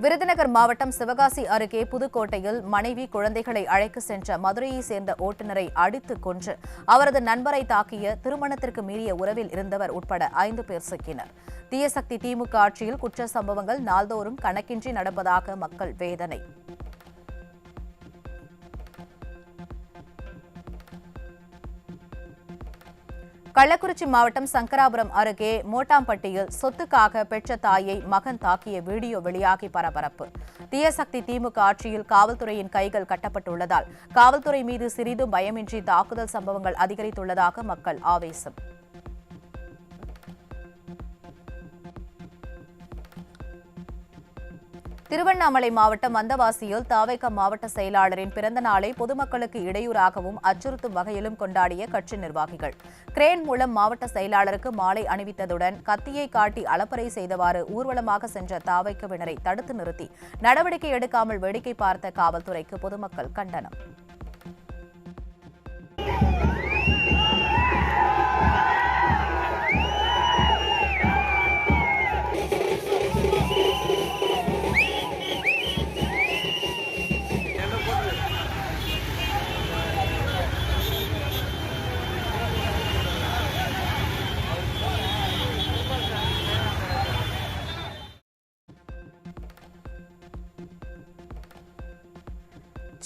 விருதுநகர் மாவட்டம் சிவகாசி அருகே புதுக்கோட்டையில் மனைவி, குழந்தைகளை அழைத்து சென்ற மதுரையைச் சேர்ந்த ஓட்டுநரை அடித்துக் கொன்று அவரது நண்பரை தாக்கிய திருமணத்திற்கு மீறிய உறவில் இருந்தவர் உட்பட 5 பேர் சிக்கினர். தீயசக்தி திமுக ஆட்சியில் குற்ற சம்பவங்கள் நாள்தோறும் கணக்கின்றி நடப்பதாக மக்கள் வேதனை. கள்ளக்குறிச்சி மாவட்டம் சங்கராபுரம் அருகே மோட்டாம்பட்டியில் சொத்துக்காக பெற்ற தாயை மகன் தாக்கிய வீடியோ வெளியாகி பரபரப்பு. தீயசக்தி திமுக ஆட்சியில் காவல்துறையின் கைகள் கட்டப்பட்டுள்ளதால் காவல்துறை மீது சிறிதும் பயமின்றி தாக்குதல் சம்பவங்கள் அதிகரித்துள்ளதாக மக்கள் ஆவேசம். திருவண்ணாமலை மாவட்டம் வந்தவாசியில் தாவேக மாவட்ட செயலாளரின் பிறந்த நாளை பொதுமக்களுக்கு இடையூறாகவும் அச்சுறுத்தும் வகையிலும் கொண்டாடிய கட்சி நிர்வாகிகள் கிரேன் மூலம் மாவட்ட செயலாளருக்கு மாலை அணிவித்ததுடன் கத்தியை காட்டி அலப்பறை செய்தவாறு ஊர்வலமாக சென்ற தாவேகவினரை தடுத்து நிறுத்தி நடவடிக்கை எடுக்காமல் வேடிக்கை பார்த்த காவல்துறைக்கு பொதுமக்கள் கண்டனம்.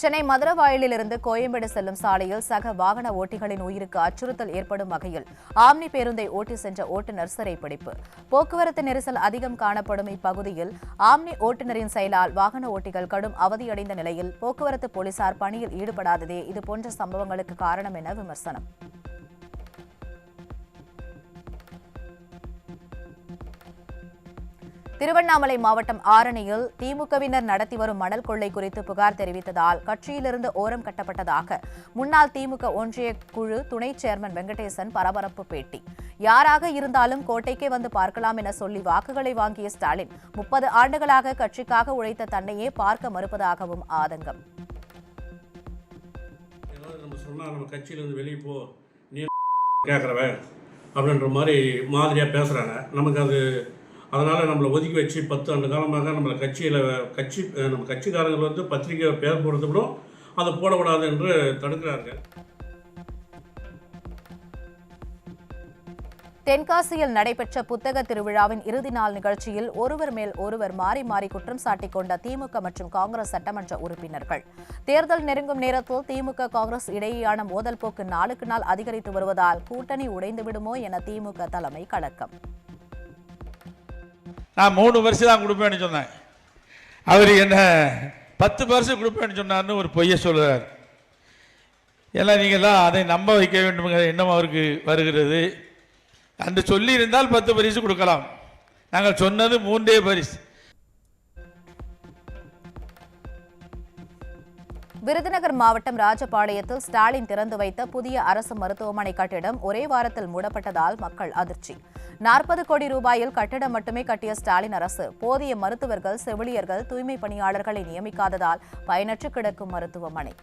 சென்னை மதுரவாயலிலிருந்து கோயம்பேடு செல்லும் சாலையில் சக வாகன ஓட்டிகளின் உயிருக்கு அச்சுறுத்தல் ஏற்படும் வகையில் ஆம்னி பேருந்தை ஓட்டி சென்ற ஓட்டுநர் சிறைப்பிடிப்பு. போக்குவரத்து நெரிசல் அதிகம் காணப்படும் இப்பகுதியில் ஆம்னி ஓட்டுநரின் செயலால் வாகன ஓட்டிகள் கடும் அவதியடைந்த நிலையில் போக்குவரத்து போலீசார் பணியில் ஈடுபடாததே இதுபோன்ற சம்பவங்களுக்கு காரணம் என விமர்சனம். திருவண்ணாமலை மாவட்டம் ஆரணியில் திமுகவினர் நடத்தி வரும் மணல் கொள்ளை குறித்து புகார் தெரிவித்ததால் கட்சியிலிருந்து ஓரம் கட்டப்பட்டதாக முன்னாள் திமுக ஒன்றிய குழு துணை சேர்மன் வெங்கடேசன் பரபரப்பு பேட்டி. யாராக இருந்தாலும் கோட்டைக்கே வந்து பார்க்கலாம் என சொல்லி வாக்குகளை வாங்கிய ஸ்டாலின் 30 ஆண்டுகளாக கட்சிக்காக உழைத்த தன்னையே பார்க்க மறுப்பதாகவும் ஆதங்கம். நம்ம கட்சியிலிருந்து வெளியே போ நீ கேட்குறவன் அப்படின்ற மாதிரியா பேசுறாங்க. நமக்கு அது அதனால் நம்மளை ஒதுக்கி வச்சு 10 ஆண்டு காலமாக நம்மளை நம்ம கட்சிக்காரர்கள் பத்திரிகை பேர் போடுறது கூட அதை போடக்கூடாது என்று தடுக்கிறார்கள். தென்காசியில் நடைபெற்ற புத்தக திருவிழாவின் இறுதி நாள் நிகழ்ச்சியில் ஒருவர் மேல் ஒருவர் மாறி மாறி குற்றம் சாட்டிக் கொண்ட திமுக மற்றும் காங்கிரஸ் சட்டமன்ற உறுப்பினர்கள். தேர்தல் நெருங்கும் நேரத்தில் திமுக காங்கிரஸ் இடையேயான மோதல் போக்கு நாளுக்கு நாள் அதிகரித்து வருவதால் கூட்டணி உடைந்துவிடுமோ என திமுக தலைமை கலக்கம். நான் 3 வருஷம் தான் கொடுப்பேன்னு சொன்னேன். அவர் என்ன 10 வருஷம் கொடுப்பேன்னு சொன்னார்னு ஒரு பொய்யை சொல்லுறார். எல்லாம் நீங்கள்லாம் அதை நம்ப வைக்க வேண்டும்ங்கிற எண்ணம் அவருக்கு வருகிறது. அன்று சொல்லி இருந்தால் 10 பரிசு கொடுக்கலாம். நாங்கள் சொன்னது 3 பரிசு. விருதுநகர் மாவட்டம் ராஜபாளையத்தில் ஸ்டாலின் திறந்து வைத்த புதிய அரசு மருத்துவமனை கட்டிடம் ஒரே வாரத்தில் மூடப்பட்டதால் மக்கள் அதிர்ச்சி. 40 கோடி ரூபாயில் கட்டிடம் மட்டுமே கட்டிய ஸ்டாலின் அரசு போதிய மருத்துவர்கள், செவிலியர்கள், தூய்மை பணியாளர்களை நியமிக்காததால் பயனற்று கிடக்கும் மருத்துவமனை.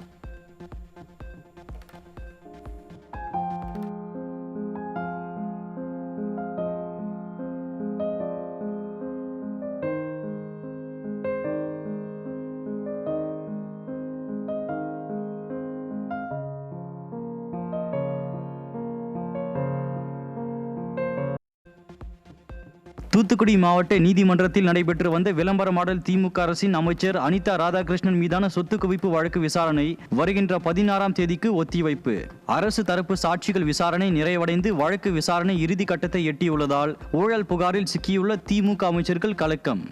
தூத்துக்குடி மாவட்ட நீதிமன்றத்தில் நடைபெற்று வந்த விளம்பர மாடல் திமுக அரசின் அமைச்சர் அனிதா ராதாகிருஷ்ணன் மீதான சொத்து குவிப்பு வழக்கு விசாரணை வருகின்ற 16ஆம் தேதிக்கு ஒத்திவைப்பு. அரசு தரப்பு சாட்சிகள் விசாரணை நிறைவடைந்து வழக்கு விசாரணை இறுதி கட்டத்தை எட்டியுள்ளதால் ஊழல் புகாரில் சிக்கியுள்ள திமுக அமைச்சர்கள் கலக்கம்.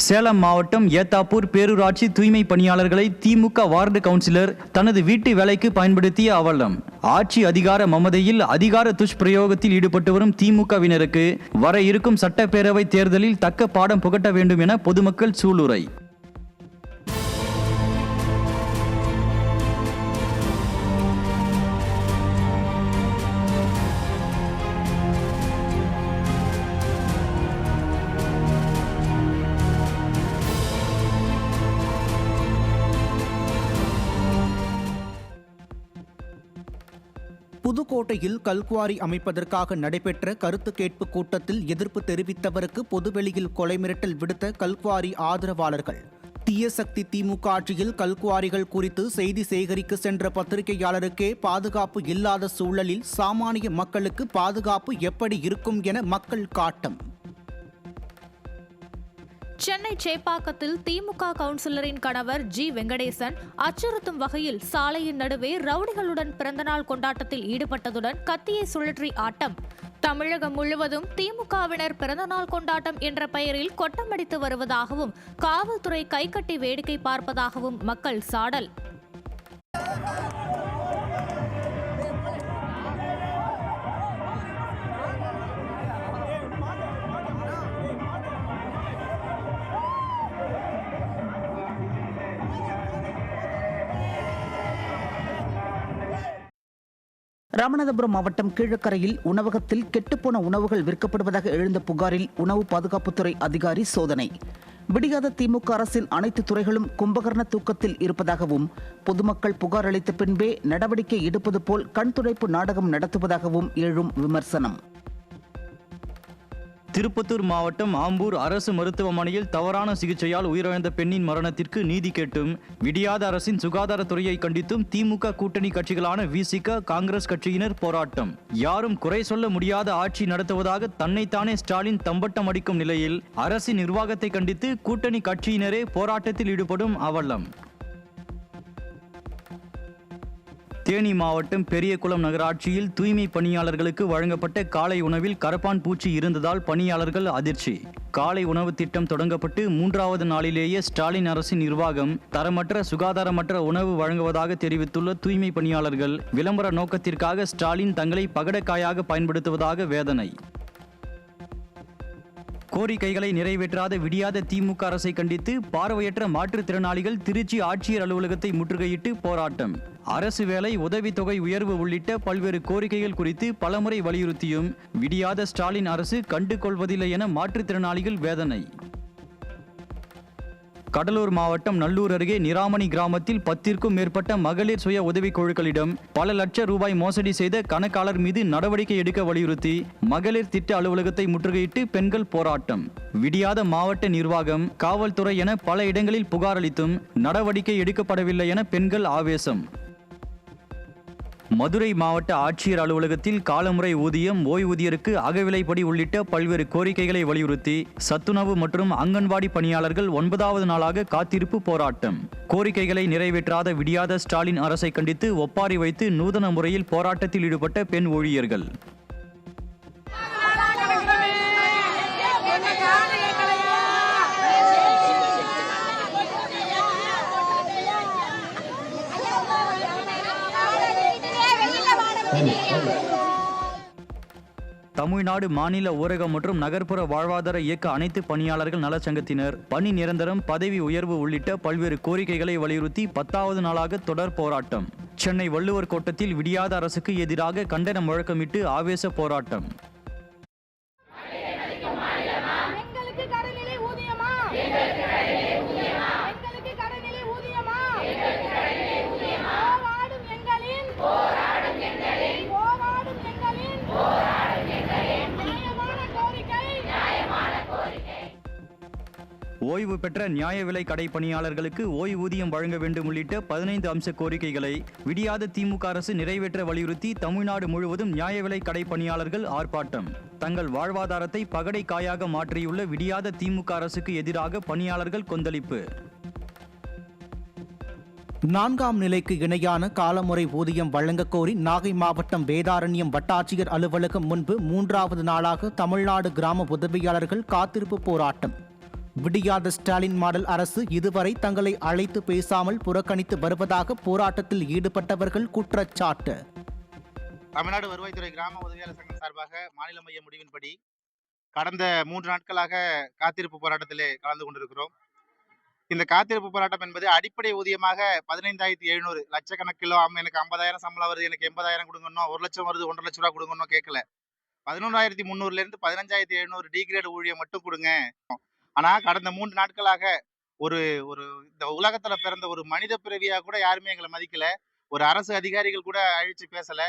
சேலம் மாவட்டம் ஏத்தாப்பூர் பேரூராட்சி தூய்மை பணியாளர்களை திமுக வார்டு கவுன்சிலர் தனது வீட்டு வேலைக்கு பயன்படுத்திய அவலம். ஆட்சி அதிகார மமதையில் அதிகார துஷ்பிரயோகத்தில் ஈடுபட்டு வரும் திமுகவினருக்கு வர இருக்கும் சட்டப்பேரவை தேர்தலில் தக்க பாடம் புகட்ட வேண்டும் என பொதுமக்கள் சூளுரை. புதுக்கோட்டையில் கல்குவாரி அமைப்பதற்காக நடைபெற்ற கருத்து கேட்பு கூட்டத்தில் எதிர்ப்பு தெரிவித்தவருக்கு பொதுவெளியில் கொலை மிரட்டல் விடுத்த கல்குவாரி ஆதரவாளர்கள். தீயசக்தி திமுக ஆட்சியில் கல்குவாரிகள் குறித்து செய்தி சேகரிக்க சென்ற பத்திரிகையாளருக்கே பாதுகாப்பு இல்லாத சூழலில் சாமானிய மக்களுக்கு பாதுகாப்பு எப்படி இருக்கும் என மக்கள் காட்டம். சென்னை சேப்பாக்கத்தில் திமுக கவுன்சிலரின் கணவர் ஜி வெங்கடேசன் அச்சுறுத்தும் வகையில் சாலையின் நடுவே ரவுடிகளுடன் பிறந்தநாள் கொண்டாட்டத்தில் ஈடுபட்டதுடன் கத்தியை சுழற்றி ஆட்டம். தமிழகம் முழுவதும் திமுகவினர் பிறந்தநாள் கொண்டாட்டம் என்ற பெயரில் கொட்டமடித்து வருவதாகவும் காவல்துறை கைகட்டி வேடிக்கை பார்ப்பதாகவும் மக்கள் சாடல். ராமநாதபுரம் மாவட்டம் கீழக்கரையில் உணவகத்தில் கெட்டுப்போன உணவுகள் விற்கப்படுவதாக எழுந்த புகாரில் உணவு பாதுகாப்புத்துறை அதிகாரி சோதனை. விடியாத திமுக அரசின் அனைத்து துறைகளும் கும்பகர்ண தூக்கத்தில் இருப்பதாகவும் பொதுமக்கள் புகார் அளித்த பின்பே நடவடிக்கை எடுப்பது போல் கண்துடைப்பு நாடகம் நடத்துவதாகவும் எழும் விமர்சனம். திருப்பத்தூர் மாவட்டம் ஆம்பூர் அரசு மருத்துவமனையில் தவறான சிகிச்சையால் உயிரிழந்த பெண்ணின் மரணத்திற்கு நீதி கேட்டும் விடியாத அரசின் சுகாதாரத்துறையை கண்டித்தும் திமுக கூட்டணி கட்சிகளான விசிக, காங்கிரஸ் கட்சியினர் போராட்டம். யாரும் குறை சொல்ல முடியாத ஆட்சி நடத்துவதாக தன்னைத்தானே ஸ்டாலின் தம்பட்டம் அடிக்கும் நிலையில் அரசின் நிர்வாகத்தை கண்டித்து கூட்டணி கட்சியினரே போராட்டத்தில் ஈடுபடும் அவலம். தேனி மாவட்டம் பெரியகுளம் நகராட்சியில் தூய்மை பணியாளர்களுக்கு வழங்கப்பட்ட காலை உணவில் கரப்பான் பூச்சி இருந்ததால் பணியாளர்கள் அதிர்ச்சி. காலை உணவு திட்டம் தொடங்கப்பட்டு 3வது நாளிலேயே ஸ்டாலின் அரசின் நிர்வாகம் தரமற்ற, சுகாதாரமற்ற உணவு வழங்குவதாக தெரிவித்துள்ள தூய்மை பணியாளர்கள் விளம்பர நோக்கத்திற்காக ஸ்டாலின் தங்களை பகடக்காயாக பயன்படுத்துவதாக வேதனை. கோரிக்கைகளை நிறைவேற்றாத விடியாத திமுக அரசை கண்டித்து பார்வையற்ற மாற்றுத்திறனாளிகள் திருச்சி ஆட்சியர் அலுவலகத்தை முற்றுகையிட்டு போராட்டம். அரசு வேலை, உதவித்தொகை உயர்வு உள்ளிட்ட பல்வேறு கோரிக்கைகள் குறித்து பலமுறை வலியுறுத்தியும் விடியாத ஸ்டாலின் அரசு கண்டு கொள்வதில்லை என மாற்றுத்திறனாளிகள் வேதனை. கடலூர் மாவட்டம் நல்லூர் அருகே நிராமணி கிராமத்தில் 10க்கும் மேற்பட்ட மகளிர் சுய உதவிக் குழுக்களிடம் பல லட்சம் ரூபாய் மோசடி செய்த கணக்காளர் மீது நடவடிக்கை எடுக்க வலியுறுத்தி மகளிர் திட்ட அலுவலகத்தை முற்றுகையிட்டு பெண்கள் போராட்டம். விடியாத மாவட்ட நிர்வாகம், காவல்துறை என பல இடங்களில் புகார் அளித்தும் நடவடிக்கை எடுக்கப்படவில்லை என பெண்கள் ஆவேசம். மதுரை மாவட்ட ஆட்சியர் அலுவலகத்தில் காலமுறை ஊதியம், ஓய்வூதியருக்கு அகவிலைப்படி உள்ளிட்ட பல்வேறு கோரிக்கைகளை வலியுறுத்தி சத்துணவு மற்றும் அங்கன்வாடி பணியாளர்கள் 9வது நாளாக காத்திருப்பு போராட்டம். கோரிக்கைகளை நிறைவேற்றாத விடியாத ஸ்டாலின் அரசை கண்டித்து ஒப்பாரி வைத்து நூதன முறையில் போராட்டத்தில் ஈடுபட்ட பெண் ஊழியர்கள். தமிழ்நாடு மாநில ஊரக மற்றும் நகர்ப்புற வாழ்வாதார இயக்க அனைத்து பணியாளர்கள் நலச்சங்கத்தினர் பணி நிரந்தரம், பதவி உயர்வு உள்ளிட்ட பல்வேறு கோரிக்கைகளை வலியுறுத்தி 10வது நாளாக தொடர் போராட்டம். சென்னை வள்ளுவர் கோட்டத்தில் விடியாத அரசுக்கு எதிராக கண்டன முழக்கமிட்டு ஆவேச போராட்டம். ஓய்வு பெற்ற நியாய விலை கடை பணியாளர்களுக்கு ஓய்வூதியம் வழங்க வேண்டும் உள்ளிட்ட 15 அம்ச கோரிக்கைகளை விடியாத திமுக அரசு நிறைவேற்ற வலியுறுத்தி தமிழ்நாடு முழுவதும் நியாய விலை கடை பணியாளர்கள் ஆர்ப்பாட்டம். தங்கள் வாழ்வாதாரத்தை பகடை காயாக மாற்றியுள்ள விடியாத திமுக அரசுக்கு எதிராக பணியாளர்கள் கொந்தளிப்பு. 4ஆம் நிலைக்கு இணையான காலமுறை ஊதியம் வழங்க கோரி நாகை மாவட்டம் வேதாரண்யம் வட்டாட்சியர் அலுவலகம் முன்பு 3வது நாளாக தமிழ்நாடு கிராம உதவியாளர்கள் காத்திருப்பு போராட்டம். விடியாத ஸ்டாலின் மாடல் அரசு இதுவரை தங்களை அழைத்து பேசாமல் புறக்கணித்து வருவதாக போராட்டத்தில் ஈடுபட்டவர்கள் குற்றச்சாட்டு. தமிழ்நாடு வருவாய்த்துறை கிராம உதவியாளர் சங்கம் சார்பாக மாநில மைய முடிவின்படி கடந்த 3 நாட்களாக காத்திருப்பு போராட்டத்திலே கலந்து கொண்டிருக்கிறோம். இந்த காத்திருப்பு போராட்டம் என்பது அடிப்படை ஊதியமாக 15,700 லட்சக்கணக்கிலோ, எனக்கு 50,000 சம்பளம் வருது, எனக்கு 80,000 கொடுங்கணும், 1 லட்சம் வருது, 1.5 லட்ச ரூபா கொடுங்கணும் கேட்கல. 11,300 15,700 டி கிரேட் ஊழியம் மட்டும் கொடுங்க. ஆனா கடந்த 3 நாட்களாக ஒரு இந்த உலகத்துல பிறந்த ஒரு மனித பிறவியா கூட யாருமே எங்களை மதிக்கல. ஒரு அரசு அதிகாரிகள் கூட அழிச்சு பேசல.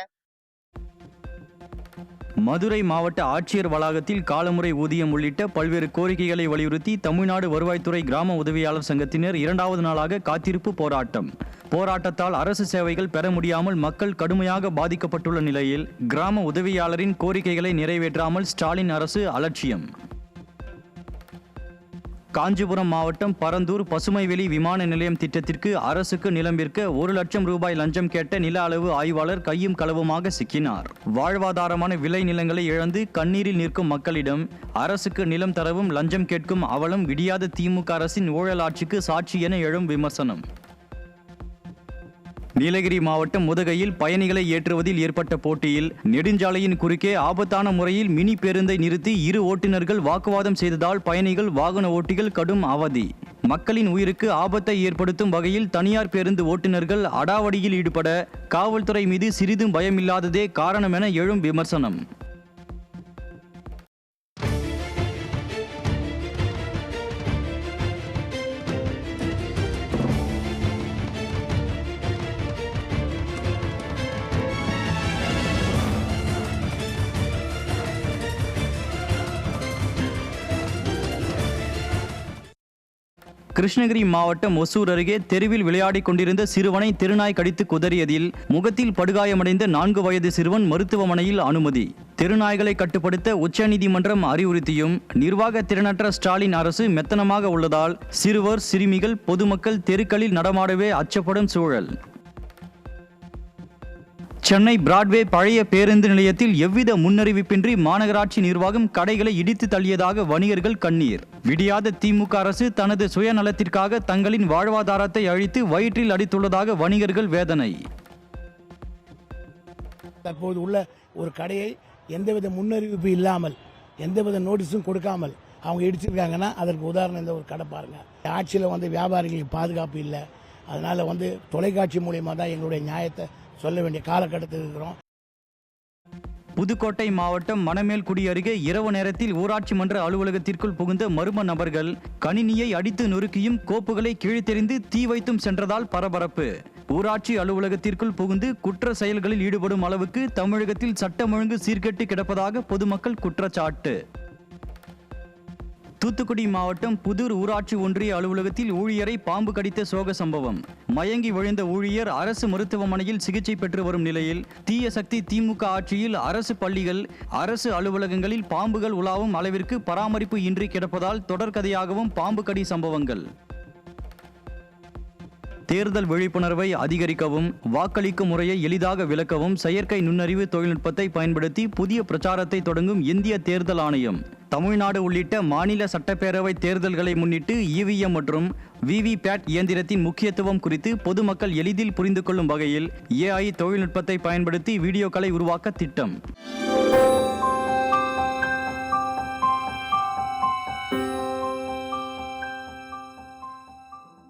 மதுரை மாவட்ட ஆட்சியர் வளாகத்தில் காலமுறை ஊதியம் உள்ளிட்ட பல்வேறு கோரிக்கைகளை வலியுறுத்தி தமிழ்நாடு வருவாய்த்துறை கிராம உதவியாளர் சங்கத்தினர் 2வது நாளாக காத்திருப்பு போராட்டம். போராட்டத்தால் அரசு சேவைகள் பெற முடியாமல் மக்கள் கடுமையாக பாதிக்கப்பட்டுள்ள நிலையில் கிராம உதவியாளரின் கோரிக்கைகளை நிறைவேற்றாமல் ஸ்டாலின் அரசு அலட்சியம். காஞ்சிபுரம் மாவட்டம் பரந்தூர் பசுமைவெளி விமான நிலையம் திட்டத்திற்கு அரசுக்கு நிலம் விற்க 1 லட்சம் ரூபாய் லஞ்சம் கேட்ட நில அளவு ஆய்வாளர் கையும் களவுமாக சிக்கினார். வாழ்வாதாரமான விளை நிலங்களை இழந்து கண்ணீரில் நிற்கும் மக்களிடம் அரசுக்கு நிலம் தரவும் லஞ்சம் கேட்கும் அவலம் விடியாத திமுக அரசின் ஊழல் ஆட்சிக்கு சாட்சி என எழும் விமர்சனம். நீலகிரி மாவட்டம் முதுகையில் பயணிகளை ஏற்றுவதில் ஏற்பட்ட போட்டியில் நெடுஞ்சாலையின் குறுக்கே ஆபத்தான முறையில் மினி பேருந்தை நிறுத்தி 2 ஓட்டுநர்கள் வாக்குவாதம் செய்ததால் பயணிகள் வாகன ஓட்டிகள் கடும் அவதி. மக்களின் உயிருக்கு ஆபத்தை ஏற்படுத்தும் வகையில் தனியார் பேருந்து ஓட்டுநர்கள் அடாவடியில் ஈடுபட காவல்துறை மீது சிறிதும் பயமில்லாததே காரணம் என எழும் விமர்சனம். கிருஷ்ணகிரி மாவட்டம் ஒசூர் அருகே தெருவில் விளையாடிக் கொண்டிருந்த சிறுவனை தெருநாய் கடித்து குதறியதில் முகத்தில் படுகாயமடைந்த 4 வயது சிறுவன் மருத்துவமனையில் அனுமதி. தெருநாய்களை கட்டுப்படுத்த உச்சநீதிமன்றம் அறிவுறுத்தியும் நிர்வாக திறனற்ற ஸ்டாலின் அரசு மெத்தனமாக உள்ளதால் சிறுவர் சிறுமிகள் பொதுமக்கள் தெருக்களில் நடமாடவே அச்சப்படும் சூழல். சென்னை பிராட்வே பழைய பேருந்து நிலையத்தில் எவ்வித முன்னறிவிப்பின்றி மாநகராட்சி நிர்வாகம் கடைகளை இடித்து தள்ளியதாக வணிகர்கள் கண்ணீர். விடியாத திமுக அரசு தனது சுயநலத்திற்காக தங்களின் வாழ்வாதாரத்தை அழித்து வயிற்றில் அடித்துள்ளதாக வணிகர்கள் வேதனை. தற்போது உள்ள ஒரு கடையை எந்தவித முன்னறிவிப்பு இல்லாமல் எந்தவித நோட்டீஸும் கொடுக்காமல் அவங்க இடிச்சிருக்காங்கன்னா அதற்கு உதாரணம் இந்த ஒரு கடை பாருங்க. ஆட்சியில் வியாபாரிகளுக்கு பாதுகாப்பு இல்லை. அதனால தொலைக்காட்சி மூலியமா தான் எங்களுடைய நியாயத்தை சொல்ல வேண்டிய காலகட்டத்தில் இருக்கிறோம். புதுக்கோட்டை மாவட்டம் மணமேல்குடி அருகே இரவு நேரத்தில் ஊராட்சி மன்ற அலுவலகத்திற்குள் புகுந்த மர்ம நபர்கள் கணினியை அடித்து நொறுக்கியும் கோப்புகளை கீழ்த்தெறிந்து தீ வைத்தும் சென்றதால் பரபரப்பு. ஊராட்சி அலுவலகத்திற்குள் புகுந்து குற்ற செயல்களில் ஈடுபடும் அளவுக்கு தமிழகத்தில் சட்டம் ஒழுங்கு சீர்கெட்டு கிடப்பதாக பொதுமக்கள் குற்றச்சாட்டு. தூத்துக்குடி மாவட்டம் புதூர் ஊராட்சி ஒன்றிய அலுவலகத்தில் ஊழியரை பாம்பு கடித்த சோக சம்பவம். மயங்கி விழுந்த ஊழியர் அரசு மருத்துவமனையில் சிகிச்சை பெற்று வரும் நிலையில் தீய சக்தி திமுக ஆட்சியில் அரசு பள்ளிகள் அரசு அலுவலகங்களில் பாம்புகள் உலாவும் அளவிற்கு பராமரிப்பு இன்றி கிடப்பதால் தொடர்கதையாகவும் பாம்பு கடி சம்பவங்கள். தேர்தல் விழிப்புணர்வை அதிகரிக்கவும் வாக்களிக்கும் முறையை எளிதாக விளக்கவும் செயற்கை நுண்ணறிவு தொழில்நுட்பத்தை பயன்படுத்தி புதிய பிரச்சாரத்தை தொடங்கும் இந்திய தேர்தல் ஆணையம். தமிழ்நாடு உள்ளிட்ட மாநில சட்டப்பேரவை தேர்தல்களை முன்னிட்டு இவிஎம் மற்றும் விவிபேட் இயந்திரத்தின் முக்கியத்துவம் குறித்து பொதுமக்கள் எளிதில் புரிந்து கொள்ளும் வகையில் AI தொழில்நுட்பத்தை பயன்படுத்தி வீடியோக்களை உருவாக்க திட்டம்.